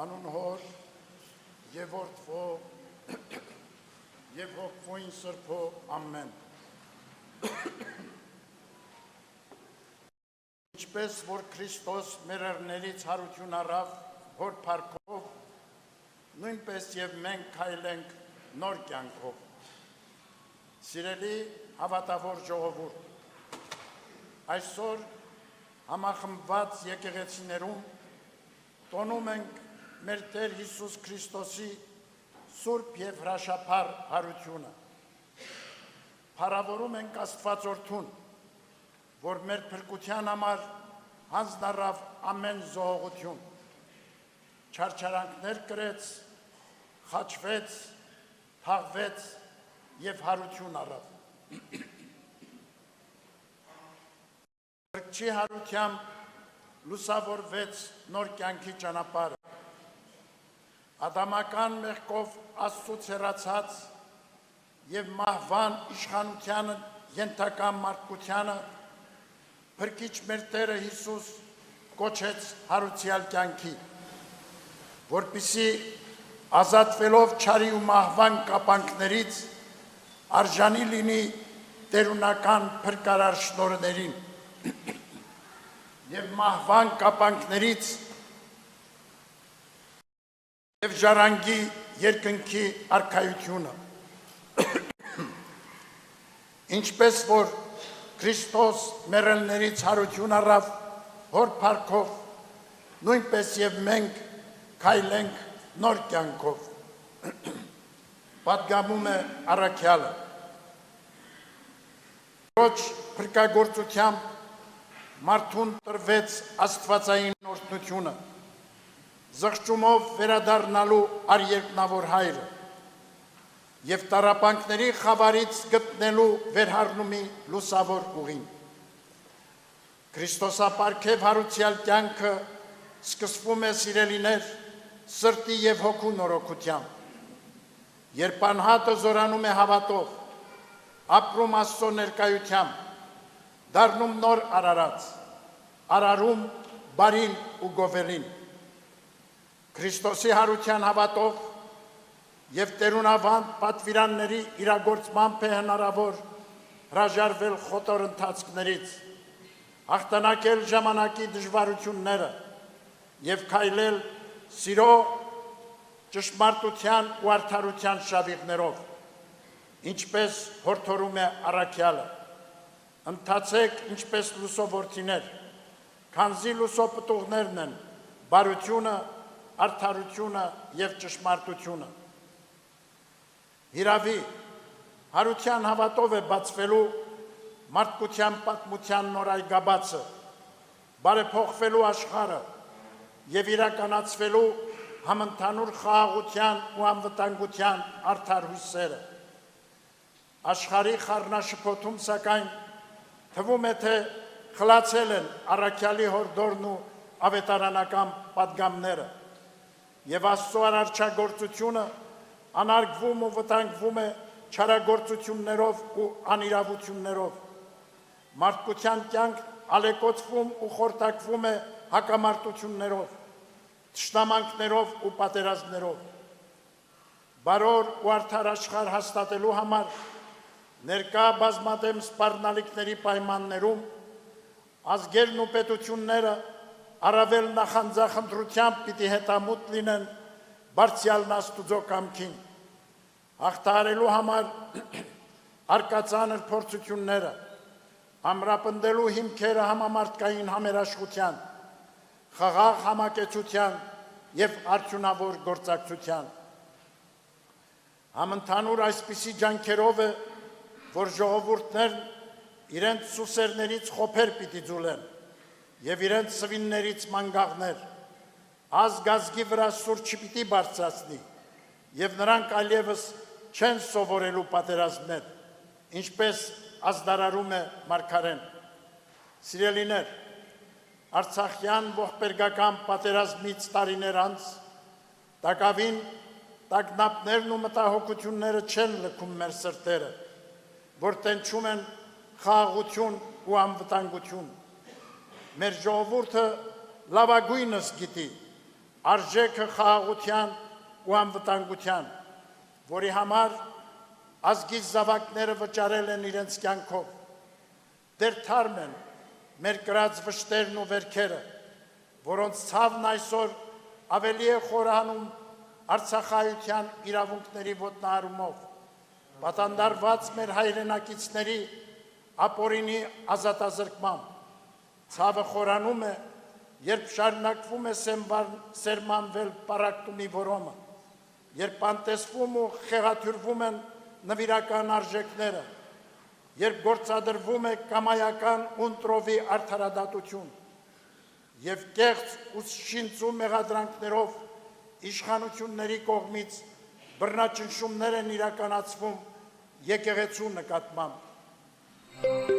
Անուն հոր և որդվո և հոգվոյն սրբո ամեն։ Ինչպես որ Քրիստոս մերերներից հարություն առավ հոր փառքով, նույնպես և մենք քայլենք նոր կյանքով։ Սիրելի հավատավոր ժողովուրդ, այսօր համախմբված եկեղեցիներում տոնում ենք մեր Տեր Հիսուս Քրիստոսի սուրբ և հրաշափառ հարությունը։ Փառավորում ենք Աստվածորդուն, որ մեր փրկության համար հանձնառավ ամեն զոհողություն, չարչարանքներ կրեց, խաչվեց, թաղվեց և հարություն առավ։ Փրկչի հարությամբ լուսավորվեց նոր կյանքի ճանապարհը։ Ադամական մեղքով Աստծուց հեռացած և մահվան իշխանությանը ենթակա մարդկությանը Փրկիչ մեր Տերը Հիսուս կոչեց հարուցյալ կյանքի, որպեսզի ազատվելով չարի ու մահվան կապանքներից արժանի լինի տերունական փրկարար շնորհներին և մահվան կապանքներից և ժառանգի երկնքի արքայությունը։ Ինչպես որ Քրիստոս մեռելներից հարություն առավ հոր փառքով, նույնպես և մենք քայլենք նոր կյանքով։ Պատգամում է առաքյալը։ Քրոջ փրկագործությամբ մարդուն տրվեց աստվածային օրհնությունը, զղջումով վերադառնալու արերկնավոր հայրը և տառապանքների խավարից գտնելու վերհառնումի լուսավոր ուղին։ Քրիստոսապարգև հարուցյալ կյանքը սկսվում է, սիրելիներ, սրտի և հոգու նորոգությամբ, երբ անհատը զորանում է հավատով, ապրում Աստծո ներկայությամբ, դառնում նոր արարած, արարում բարին ու գովելին։ Քրիստոսի հարության հավատով և տերունավանդ պատվիրանների իրագործմամբ է հնարավոր հրաժարվել խոտոր ընթացքներից, հաղթանակել ժամանակի դժվարությունները և քայլել սիրո, ճշմարտության ու արդարության շավիղներով, ինչպես հորդորում է առաքյալը։ Ընթացեք ինչպես լուսովորդիներ, քանզի լուսոպտուղներն են բարությունը, արդարությունը և ճշմարտությունը։ Հիրավի, հարության հավատով է բացվելու մարդկության պատմության նոր այգաբացը, բարեփոխվելու աշխարհը և իրականացվելու համընդհանուր խաղաղության ու անվտանգության արդար հույսերը։ Աշխարհի խառնաշփոթում, սակայն, թվում է, թե խլացել են առաքյալի հորդորն ու ավետարանական պատգամները, և Աստծո արարչագործությունը անարգվում ու վտանգվում է չարագործություններով ու անիրավություններով։ Մարդկության կյանք ալեկոծվում ու խորտակվում է հակամարտություններով, թշնամանքներով ու պատերազմներով։ Բարոր ու արդար աշխարհ հաստատելու համար ներկա բազմադեմ սպառնալիքների պայմաններում ազգերն ու պետությունները առավել նախանձախնդրությամբ պիտի հետամուտ լինեն բարձյալն Աստուծո կամքին, հաղթահարելու համար արկածանր փորձությունները, ամրապնդելու հիմքերը համամարտկային համերաշխության, խաղաղ համակեցության և արդյունավոր գործակցության։ Համընդհանուր այսպիսի ջանքերով է, որ ժողովուրդներն իրենց սուսերներից խոփեր պիտի ձուլեն և իրենց սվիններից մանգաղներ, ազգ ազգի վրա սուր չպիտի բարձրացնի, և նրանք այլևս չեն սովորելու պատերազմներ, ինչպես ազդարարում է մարգարեն։ Սիրելիներ, Արցախյան ողբերգական պատերազմից տարիներ անց տակավին տագնապներն ու մտահոգությունները չեն լքում մեր սրտերը, որ տենչում են խաղաղություն ու անվտանգություն։ Մեր ժողովուրդը լավագույնս գիտի, արժեքը խաղաղության ու անվտանգության, որի համար ազգի զավակները վճարել են իրենց կյանքով։ Դեռ թարմ են մեր կրած վշտերն ու վերքերը, որոնց ցավն այսօր ավելի է խորանում արցախայության իրավունքների ոտնահարումով, պատանդարված մեր հայրենակիցների ապօրինի ազատազրկմամբ։ Ցավը խորանում է, երբ շարունակվում է սերմանվել պառակտումի որոմը, երբ անտեսվում ու խեղաթյուրվում են նվիրական արժեքները, երբ գործադրվում է կամայական ունտրովի արդարադատություն և կեղծ ու շինծու մեղադրանքներով իշխանությունների կողմից բռնաճնշումներ են իրականացվում եկեղեցու նկատմամբ։